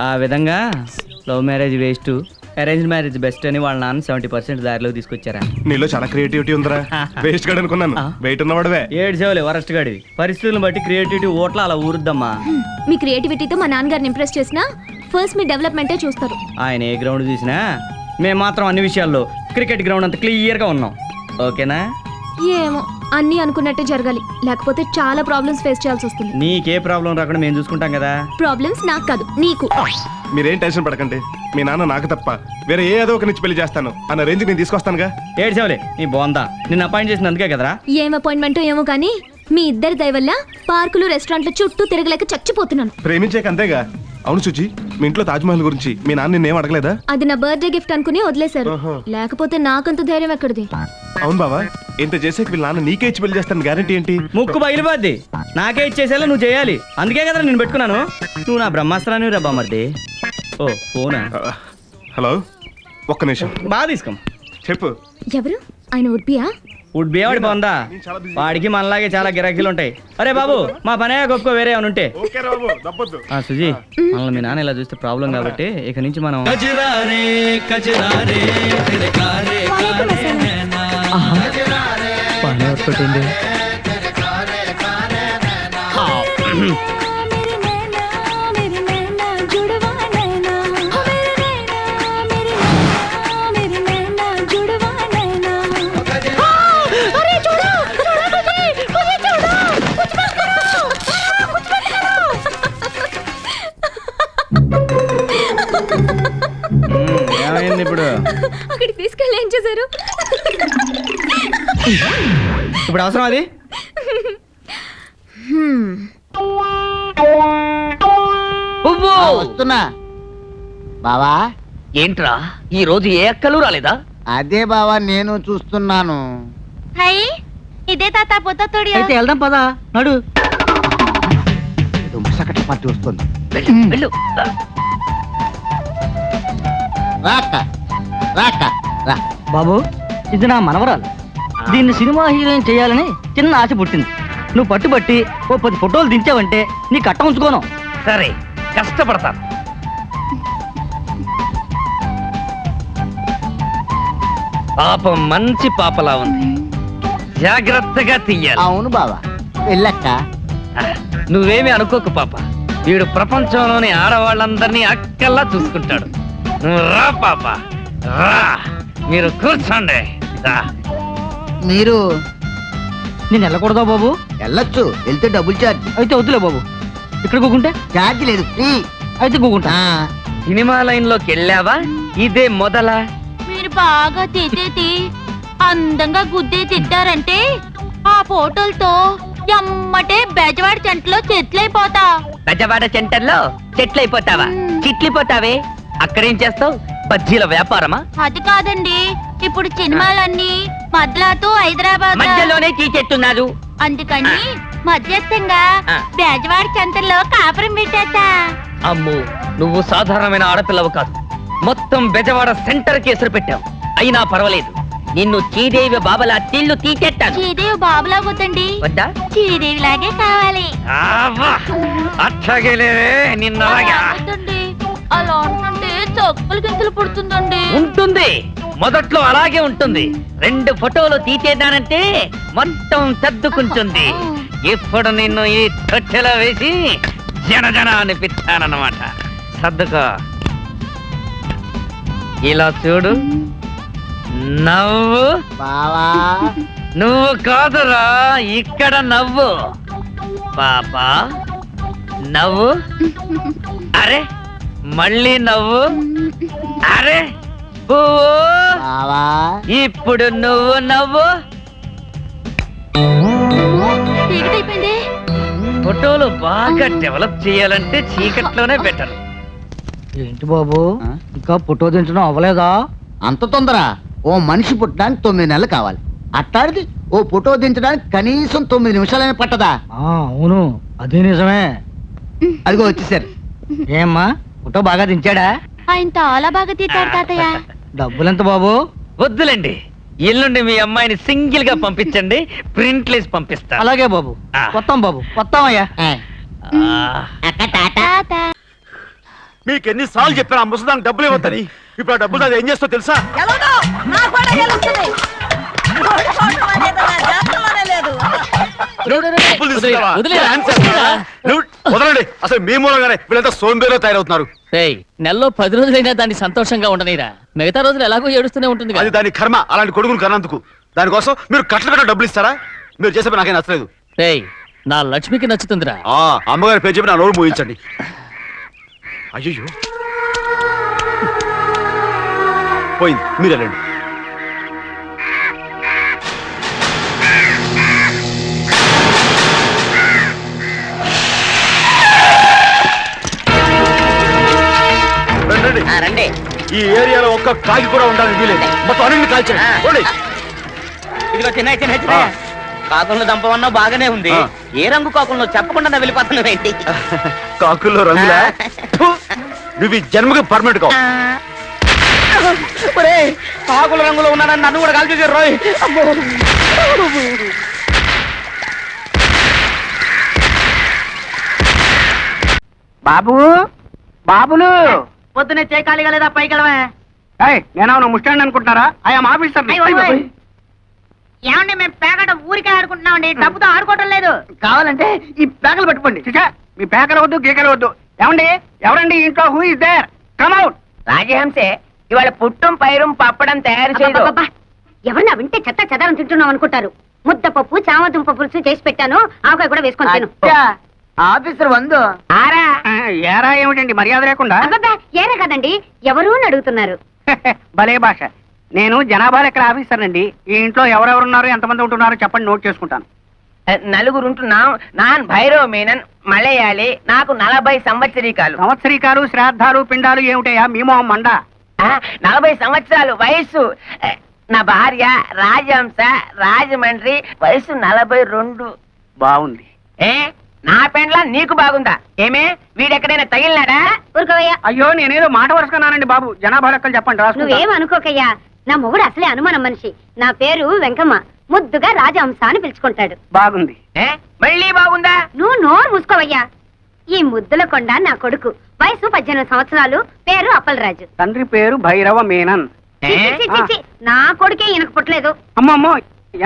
ఆ విధంగా love marriage waste, arrange marriage best అని వాళ్ళ నాన్న 70% దారిలో తీసుకొచ్చారా? నీలో చాలా క్రియేటివిటీ ఉందిరా. వేస్ట్ గాడు అనుకున్నాను, వెయిట్ ఉన్నవాడవే. ఏడు సేవలే వరస్ట్ గాడివి. పరిస్థితులను బట్టి క్రియేటివిటీ ఓట్ల అలా ఊరుద్దమ్మా. మీ క్రియేటివిటీతో మా నాన్నగారిని ఇంప్రెస్ చేసినా ఫస్ట్ మీ డెవలప్మెంటే చూస్తారు. ఆయన ఏ గ్రౌండ్ చూసినా మేము మాత్రం అన్ని విషయాల్లో క్రికెట్ గ్రౌండ్ అంత క్లియర్గా ఉన్నాం. ఓకేనా? ఏమో అన్నీ అనుకున్నట్టే జరగాలి, లేకపోతే చాలా ప్రాబ్లమ్స్ ఫేస్ చేయాల్సి వస్తుంది. నీకే ప్రాబ్లం రాకుండా మేము చూసుకుంటాం కదా. ప్రాబ్లమ్స్ నాకు కాదు, నీకు. మీరేం టెన్షన్ పడకండి, మీ నాన్న నాకు తప్ప వేరే ఏదో ఒక నుంచి పెళ్లి చేస్తాను అన్న రేంజ్ నేను తీసుకొస్తానుగా. ఏడు సేవలే నీ బోందా, నిన్ను అపాయింట్ చేసిన అందుకే కదరా. ఏం అపాయింట్మెంట్ ఏమో కానీ మీ ఇద్దరి దయ వల్ల పార్కులు రెస్టారెంట్ల చుట్టూ తిరగలేక చచ్చిపోతున్నాను. ప్రేమించాక అంతేగా. అవును శుచి, మీ ఇంట్లో తాజ్మహల్ గురించి మీ నాన్న నిన్నేం అడగలేదా? అది నా బర్త్డే గిఫ్ట్ అనుకుని వదిలేశారు. లేకపోతే నాకంత ధైర్యం ఎక్కడిది? అవును బావా, ఇంత చేసాక వీళ్ళ నాన్న నీకే ఇచ్చి పెళ్లి చేస్తాను గ్యారంటీ ఏంటి? ముక్కు బయలుపోద్ది. నాకే ఇచ్చేసేలా నువ్వు చేయాలి. అందుకే కదా నేను పెట్టుకున్నాను. నువ్వు నా బ్రహ్మాస్త్రాన్ని రా బామర్ది. ఓ ఫోనా? హలో, ఒక్క నిమిషం. బాగా తీసుకో. చెప్పు. ఎవరు ఆయన? ఉడ్బియా? ఉడ్బియా వాడి బాగుందా? వాడికి మనలాగే చాలా గిరాకీలు ఉంటాయి. అరే బాబు, మా పనే గొప్ప వేరే ఏమైనా ఉంటే. సుజీ, మనల్ని మీ నాన్న ఇలా చూస్తే ప్రాబ్లం కాబట్టి ఇక నుంచి మనం ఏమైంది ఇప్పుడు? అక్కడికి తీసుకెళ్ళి ఏం చేశారు? ఇప్పుడు అవసరం అది? వస్తున్నా బావా. ఏంట్రా ఈ రోజు ఏ అక్కలు రాలేదా? అదే బావా నేను చూస్తున్నాను. ఇదే తాత పొత్తోడి. అయితే వెళ్దాం పదా, నడు. ఏదో ముసకట పార్టీ వస్తుంది. వెళ్ళు. రాక రాక రా. బాబు, ఇది నా మనవరాలు. దీన్ని సినిమా హీరోయిన్ చేయాలని చిన్న ఆశ పుట్టింది. నువ్వు పట్టుబట్టి ఓ 10 ఫోటోలు దించావంటే నీ కట్ట ఉంచుకోను. సరే, కష్టపడతాను. పాపం మంచి పాపలా ఉంది, జాగ్రత్తగా తీయాలి. అవును బావా, వెళ్ళక్క. నువ్వేమి అనుకోకు పాప, వీడు ప్రపంచంలోని ఆడవాళ్ళందరినీ అక్కల్లా చూసుకుంటాడు. నువ్వు రా పాప, రా. మీరు కూర్చోండి. మీరు నేను వెళ్ళకూడదా బాబు? వెళ్ళొచ్చు, వెళ్తే డబుల్ ఛార్జ్. అయితే వద్దులే బాబు, ఇక్కడ కూకుంటే ఛార్జ్ లేదు, ఫ్రీ. అయితే కూకుంటా. సినిమా లైన్ లోకి వెళ్ళావా? ఇదే మొదల. మీరు బాగా తిట్టేది అందంగా గుద్దే తిట్టారంటే ఆ ఫోటోలతో ఎమ్మటే బెజవాడ చెంటలో చెట్లయిపోతా. బెజవాడ సెంటర్లో చెట్లయిపోతావా? చిట్లిపోతావే. అక్కడేం చేస్తావు? బజ్జీల వ్యాపారమా? అది కాదండి, ఇప్పుడు సినిమాలన్నీ మద్లాతో హైదరాబాద్ మధ్యలోనే తీసేస్తున్నారు. అందుకని మధ్యస్థంగా ఆ. బెజవాడ చెంతల్లో కాపురం పెట్టేస్తా. అమ్ము, నువ్వు సాధారణమైన ఆడపిల్లవు కాదు. మొత్తం బెజవాడ సెంటర్ కేసులు పెట్టావు. అయినా పర్వాలేదు, నిన్ను శ్రీదేవి బాబలా తిల్లు తీసేస్తాను. శ్రీదేవి బాబులా వద్దండి, వద్దా? శ్రీదేవి లాగే కావాలి. వద్దండి, అలా ఉంటుంటే చొప్పులు గింతలు పుడుతుందండి. ఉంటుంది, మొదట్లో అలాగే ఉంటుంది. 2 ఫోటోలు తీసేదానంటే మొత్తం సర్దుకుంటుంది. ఇప్పుడు నిన్ను ఈ తొట్టెలో వేసి జన అనిపిస్తానన్నమాట. సర్దుకో. ఇలా చూడు, నవ్వు. బావా నువ్వు కాదురా, ఇక్కడ నవ్వు. పాపా నవ్వు. అరే మళ్ళీ నవ్వు. అరే పువ్వు. బావా ఇప్పుడు నువ్వు నవ్వు. చీకటైపోయింది. ఫోటోలు బాగా డెవలప్ చేయాలంటే చీకట్లోనే బెటర్. ఏంటి బాబు, ఇంకా ఫోటో దించడం అవ్వలేదా? అంత తొందర? ఓ మనిషి పుట్టడానికి 9 నెలలు కావాలి. అట్లాంటిది ఓ ఫోటో దించడానికి కనీసం 9 నిమిషాలనే పట్టదా? అవును, అదే నిజమే. అదిగో వచ్చేసారు. ఏమ్మా, ఫోటో బాగా దించాడా? ఆయన చాలా బాగా తీతాడు తాతయ్య. డబ్బులెంత బాబు? వద్దులేండి, ఎల్లుండి మీ అమ్మాయిని సింగిల్ గా పంపించండి, ప్రింట్లేసి పంపిస్తా. అలాగే బాబు, వస్తాం బాబు, వస్తామయ్యా. అక్క టాటా. తాత మీకు ఎన్నిసార్లు చెప్పాను ఆ ముసదానికి డబ్బులు ఇవ్వద్దని. ఇప్పుడు ఆ డబ్బులు అది ఏం చేస్తో తెలుసా? డబ్బులు తీసుకుంటావా? నువ్వు వదలండి. అసలు మీ మూలంగానే వీళ్ళంతా సోంబేలో తయారవుతున్నారు. నెలలో 10 రోజులైనా దాన్ని సంతోషంగా ఉండనీరా. మిగతా రోజులు ఎలాగో ఏడుస్తూనే ఉంటుంది అది దాని కర్మ. అలాంటి కొడుకును కన్నందుకు దానికోసం మీరు కట్ల డబ్బులు ఇస్తారా? మీరు చేసే పని నాకేం నచ్చలేదు. నా లక్ష్మికి నచ్చుతుందిరా. అమ్మగారి పేరు చెప్పి నా నోరు మూయించండి. అయ్యో పోయింది, మీరు వెళ్ళండి. రండి. ఈ ఏరియాలో ఒక్క కాకి కూడా ఉండాలని వీలేదు. మొత్తం అన్నింటిని కాల్చండి. ఇదిగో చిన్న కాకులను దంపమన్నా బాగానే ఉంది. ఏ రంగు కాకులను చెప్పకుండా వెళ్ళిపోతున్నావు ఏంటి? కాకుల్లో రంగులా? నువ్వు ఈ జన్మకి పర్మనెంట్ కావు. కాకుల రంగులో ఉన్నానని నన్ను కూడా కాల్చేసారు రోయ్. బాబు బాబులు పొద్దునే చేయకాలిగా లేదా పైకి వెళ్ళవే. నేను ముస్టాండ్ అనుకుంటున్నారా? I'm officer. ఏమండి మేము పేగట ఊరికే ఆడుకుంటున్నామండి, డబ్బుతో ఆడుకోవటం లేదు. కావాలంటే ఈ పేకలు పట్టుకోండి. మీ పేకలు వద్దు, గీకలు వద్దు. ఏమండి ఎవరండి ఇంట్లో? Who is there? Come out. రాజహంసే ఇవాళ పుట్టం పైరం పప్పడం తయారు చేయదు. ఎవరన్నా వింటే చెత్త చెదారం తింటున్నాం అనుకుంటారు. ముద్దపప్పు చామదుంప పులుసు చేసి పెట్టాను, ఆవకాయ కూడా వేసుకొని తిను. ఆఫీసర్ వందు ఆరా ఏరా ఏమిటండి మర్యాద లేకుండా? అబ్బబ్బా, ఏరే కదండి, ఎవరు అని అడుగుతున్నారు. భలే భాష. నేను జనాభా లెక్కల ఆఫీసర్ అండి. ఈ ఇంట్లో ఎవరెవరున్నారు, ఎంతమంది ఉంటున్నారో చెప్పండి, నోట్ చేసుకుంటాను. నలుగురుంటున్నాం. నాన్ భైరవ మీనన్ మలయాళి. నాకు 40 సంవత్సరీకాలు. సంవత్సరీకాలు, శ్రాద్ధాలు, పిండాలు ఏమిటయా మీ మొహం మండ? 40 సంవత్సరాలు వయస్సు. నా భార్య రాజహంస, రాజమండ్రి, వయసు 42. బాగుంది. నా పెండ్లా నీకు బాగుందా? ఏమే వీడెక్కడైనా తగిలినాడా? ఊరుకోవయ్యా. అయ్యో నేనేదో మాట వరుసకున్నానండి బాబు. జనాభా లెక్కలు చెప్పండి, రాసుకుంటా. నువ్వేం అనుకోకయ్యా, నా మొగుడు అసలే అనుమానం మనిషి. నా పేరు వెంకమ్మ, ముద్దుగా రాజహంస అని పిలుచుకుంటాడు. బాగుంది. మళ్ళీ బాగుందా? నువ్వు నోరు మూసుకోవయ్యా. ఈ ముద్దుల కొండ నా కొడుకు, వయసు 18 సంవత్సరాలు, పేరు అప్పలరాజు. తండ్రి పేరు భైరవ మీనన్. చి, చి, చి, చి, నా కొడుకే ఈయనకు పుట్టలేదు. అమ్మమ్మో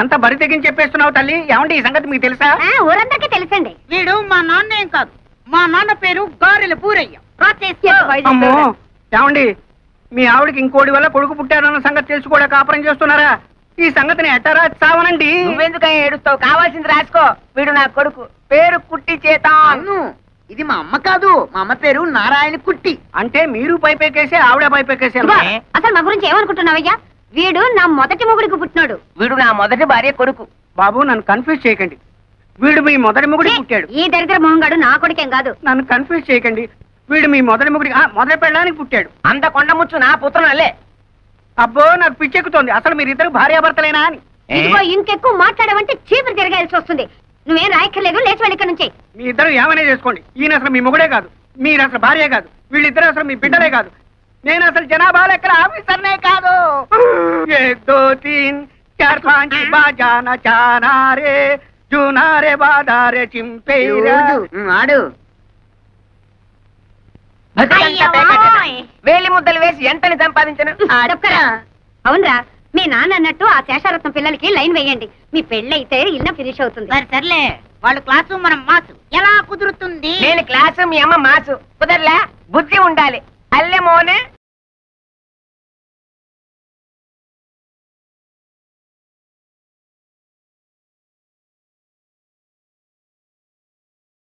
ఎంత బరి తెగించి చెప్పేస్తున్నావు తల్లి. ఏమండి ఈ సంగతి మీకు తెలుసా? ఊరందరికీ తెలుసండి. వీడు మా నాన్న ఏం కాదు, మా నాన్న పేరు గారెల పూరయ్య. అమ్మో ఏమండి మీ ఆవిడకి ఇంకోటి వల్ల కొడుకు పుట్టారన్న సంగతి తెలుసు కూడా కాపురం చేస్తున్నారా? ఈ సంగతిని ఎట్టారా చావనండి. నువ్వెందుకని ఏడుస్తావు? కావాల్సింది రాసుకో. వీడు నా కొడుకు, పేరు కుట్టి చేత. ఇది మా అమ్మ కాదు, మా అమ్మ పేరు నారాయణ కుట్టి. అంటే మీరు పైపెక్కేసి ఆవిడ పైపెక్కేసి. అసలు మా గురించి ఏమనుకుంటున్నావయ్యా? వీడు నా మొదటి మొగుడికి పుట్టినాడు. వీడు నా మొదటి భార్య కొడుకు. బాబు నన్ను కన్ఫ్యూజ్ చేయకండి. వీడు మీ మొదటి మొగుడికి పుట్టాడు. ఈ దరిద్ర మొహంగాడు నా కొడుకేం కాదు. నన్ను కన్ఫ్యూజ్ చేయకండి. వీడు మీ మొదటి మొగుడికి మొదటి పెళ్ళడానికి పుట్టాడు. అంత కొండముచ్చు నా పుత్రనలే. అబ్బో నాకు పిచ్చెక్కుతోంది. అసలు మీరిద్దరు భార్యాభర్తలేనా అని. ఇదిగో ఇంకెక్కువ మాట్లాడమంటే చీపురు తిరగాల్సి వస్తుంది. నువ్వేం రాయక్కర్లేదు, లేచి వెళ్ళి ఇక్కడ నుంచి. మీ ఇద్దరు ఏమైనా చేసుకోండి. ఈయన అసలు మీ మొగుడే కాదు, మీరు అసలు భార్య కాదు, వీళ్ళిద్దరు అసలు మీ బిడ్డలే కాదు. నేను అసలు జనాభా లెక్కల ఆఫీసర్నే కాదు. 1 2 3 4 5 బాజానా చానారే జూనారే బాదారే చింపేరా ఆడు. వేలి ముద్దలు వేసి ఎంతని సంపాదించను. అవునరా, మీ నాన్న అన్నట్టు ఆ శేషారత్నం పిల్లలకి లైన్ వేయండి. మీ పెళ్ళైతే ఇల్లు ఫినిష్ అవుతుంది. సర్లే, వాళ్ళు క్లాసు మనం మాసు. ఎలా కుదురుతుంది? నేను క్లాసు, మీ అమ్మ మాసు. కుదరలే. బుద్ధి ఉండాలి. అల్లె మోనే